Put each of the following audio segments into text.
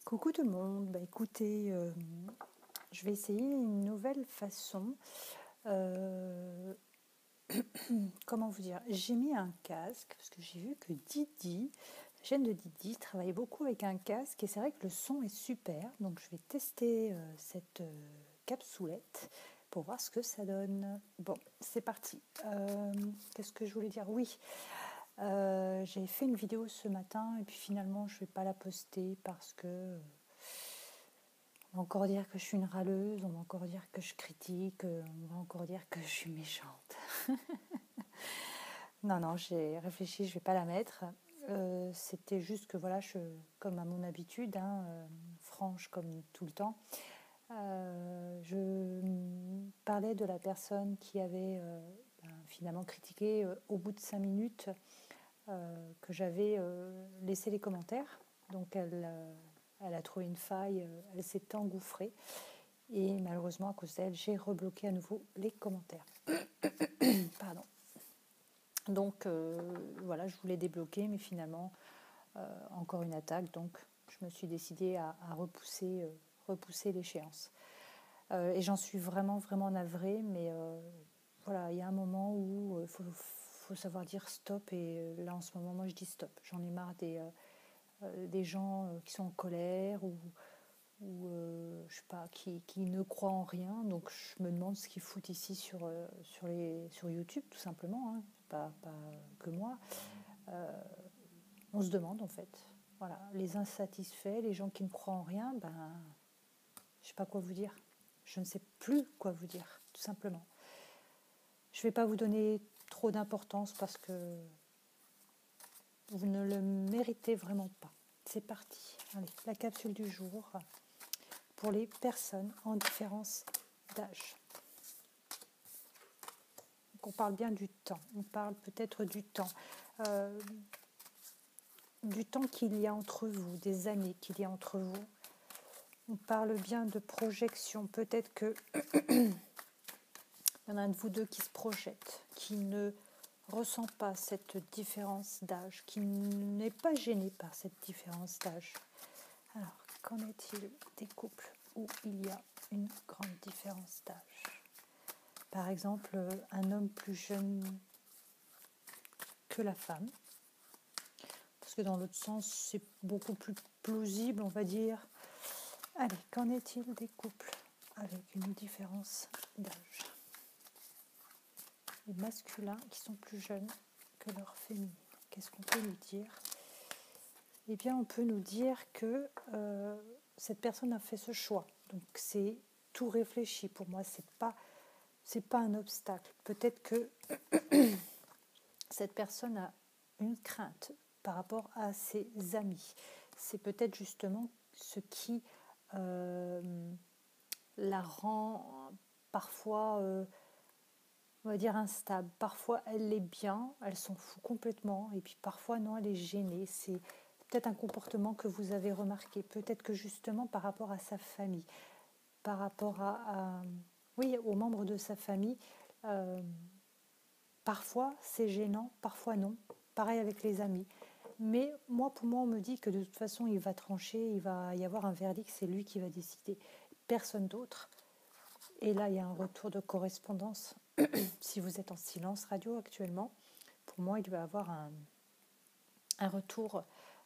Coucou tout le monde, écoutez, je vais essayer une nouvelle façon. Euh, Comment vous dire? J'ai mis un casque parce que j'ai vu que Didi, la chaîne de Didi, travaillait beaucoup avec un casque et c'est vrai que le son est super. Donc je vais tester cette capsoulette pour voir ce que ça donne. Bon, c'est parti. Qu'est-ce que je voulais dire? Oui. J'ai fait une vidéo ce matin et puis finalement je ne vais pas la poster parce que on va encore dire que je suis une râleuse, on va encore dire que je critique, on va encore dire que je suis méchante. Non, j'ai réfléchi, je ne vais pas la mettre. C'était juste que voilà, comme à mon habitude, franche comme tout le temps, je parlais de la personne qui avait finalement critiqué au bout de 5 minutes que j'avais laissé les commentaires. Donc elle a trouvé une faille, elle s'est engouffrée. Et malheureusement, à cause d'elle, j'ai rebloqué à nouveau les commentaires. Pardon. Donc voilà, je voulais débloquer, mais finalement, encore une attaque. Donc je me suis décidée à repousser l'échéance. Et j'en suis vraiment, vraiment navrée, mais voilà, il y a un moment où il faut savoir dire stop. Et là, en ce moment, moi, je dis stop. J'en ai marre des gens qui sont en colère ou je sais pas, qui ne croient en rien. Donc je me demande ce qu'ils foutent ici sur YouTube, tout simplement, hein. Pas que moi. On se demande en fait. Voilà, les insatisfaits, les gens qui ne croient en rien, je sais pas quoi vous dire. Je ne sais plus quoi vous dire, tout simplement. Je vais pas vous donner trop d'importance parce que vous ne le méritez vraiment pas. C'est parti. Allez, la capsule du jour pour les personnes en différence d'âge. Donc on parle bien du temps. On parle peut-être du temps qu'il y a entre vous, des années qu'il y a entre vous. On parle bien de projection. Peut-être que il y en a un de vous deux qui se projette, qui ne ressent pas cette différence d'âge, qui n'est pas gêné par cette différence d'âge. Alors, qu'en est-il des couples où il y a une grande différence d'âge? Par exemple, un homme plus jeune que la femme, parce que dans l'autre sens, c'est beaucoup plus plausible, on va dire. Allez, qu'en est-il des couples avec une différence d'âge? Les masculins qui sont plus jeunes que leurs féminines. Qu'est-ce qu'on peut nous dire? Eh bien, on peut nous dire que cette personne a fait ce choix. Donc, c'est tout réfléchi. Pour moi, c'est pas un obstacle. Peut-être que cette personne a une crainte par rapport à ses amis. C'est peut-être justement ce qui la rend parfois, on va dire, instable. Parfois, elle l'est bien, elle s'en fout complètement, et puis parfois, non, elle est gênée. C'est peut-être un comportement que vous avez remarqué. Peut-être que justement, par rapport à sa famille, par rapport oui, aux membres de sa famille, parfois, c'est gênant, parfois non. Pareil avec les amis. Mais pour moi, on me dit que de toute façon, il va trancher, il va y avoir un verdict, c'est lui qui va décider, personne d'autre. Et là, il y a un retour de correspondance. Si vous êtes en silence radio actuellement, pour moi, il doit y avoir un retour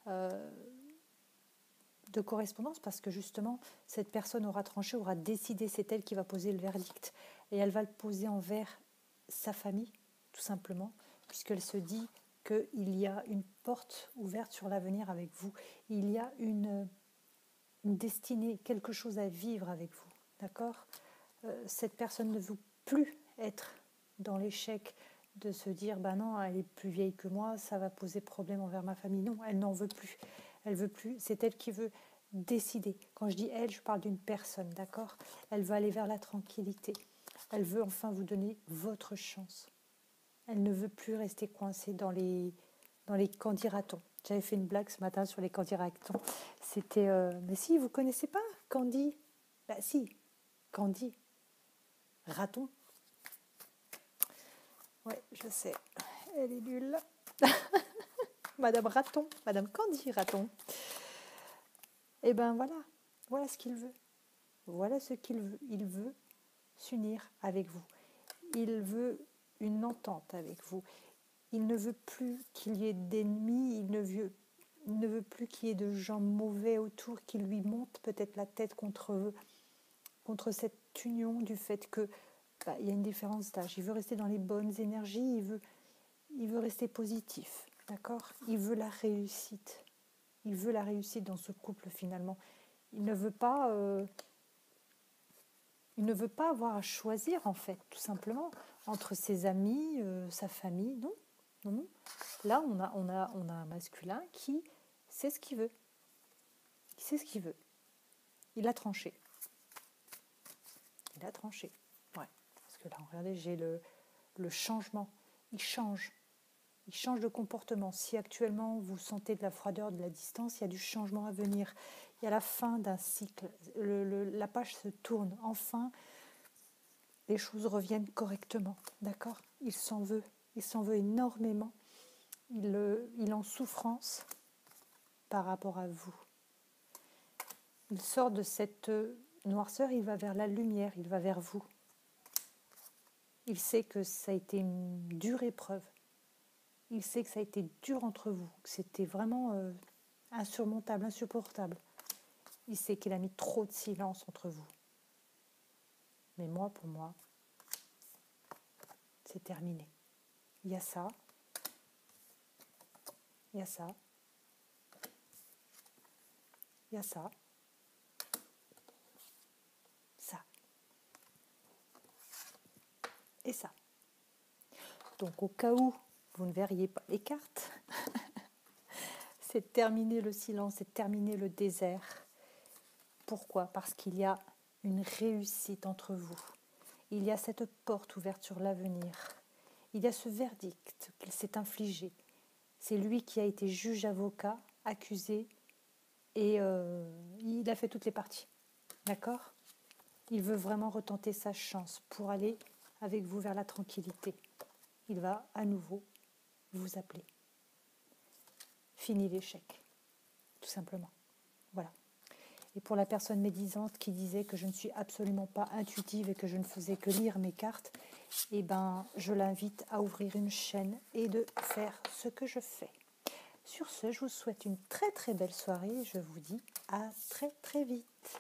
de correspondance parce que justement, cette personne aura tranché, aura décidé, c'est elle qui va poser le verdict. Et elle va le poser envers sa famille, tout simplement, puisqu'elle se dit qu'il y a une porte ouverte sur l'avenir avec vous. Il y a une destinée, quelque chose à vivre avec vous. D'accord ? Cette personne ne veut plus être dans l'échec de se dire non, elle est plus vieille que moi, ça va poser problème envers ma famille. Non, elle n'en veut plus. Elle veut plus. C'est elle qui veut décider. Quand je dis elle, je parle d'une personne, d'accord ? Elle veut aller vers la tranquillité. Elle veut enfin vous donner votre chance. Elle ne veut plus rester coincée dans les candidatons. J'avais fait une blague ce matin sur les candidatons. C'était mais si, vous connaissez pas Candy? Si, Candy. Raton. Ouais, je sais. Elle est nulle. Madame Raton. Madame Candy Raton. Et ben voilà, voilà ce qu'il veut. Voilà ce qu'il veut. Il veut s'unir avec vous. Il veut une entente avec vous. Il ne veut plus qu'il y ait d'ennemis, il ne veut plus qu'il y ait de gens mauvais autour qui lui montent peut-être la tête contre cette union du fait que il y a une différence d'âge. Il veut rester dans les bonnes énergies, il veut rester positif, d'accord? Il veut la réussite. Il veut la réussite dans ce couple finalement. Il ne veut pas avoir à choisir en fait, tout simplement, entre ses amis, sa famille. Non, non, non. Là, on a un masculin qui sait ce qu'il veut. Il sait ce qu'il veut. Il a tranché. Il a tranché. Ouais. Parce que là, regardez, j'ai le changement. Il change. Il change de comportement. Si actuellement vous sentez de la froideur, de la distance, il y a du changement à venir. Il y a la fin d'un cycle. La page se tourne. Enfin, les choses reviennent correctement. D'accord? Il s'en veut. Il s'en veut énormément. Il est en souffrance par rapport à vous. Il sort de cette noirceur, il va vers la lumière, il va vers vous. Il sait que ça a été une dure épreuve. Il sait que ça a été dur entre vous, que c'était vraiment insurmontable, insupportable. Il sait qu'il a mis trop de silence entre vous. Mais moi, pour moi, c'est terminé. Il y a ça. Il y a ça. Il y a ça. Ça. Et ça. Donc au cas où vous ne verriez pas les cartes, c'est terminer le silence, c'est terminer le désert. Pourquoi? Parce qu'il y a une réussite entre vous. Il y a cette porte ouverte sur l'avenir. Il y a ce verdict qu'il s'est infligé. C'est lui qui a été juge, avocat, accusé, et il a fait toutes les parties. D'accord? Il veut vraiment retenter sa chance pour aller avec vous vers la tranquillité. Il va à nouveau vous appeler. Fini l'échec, tout simplement. Voilà. Et pour la personne médisante qui disait que je ne suis absolument pas intuitive et que je ne faisais que lire mes cartes, eh ben, je l'invite à ouvrir une chaîne et de faire ce que je fais. Sur ce, je vous souhaite une très très belle soirée et je vous dis à très très vite.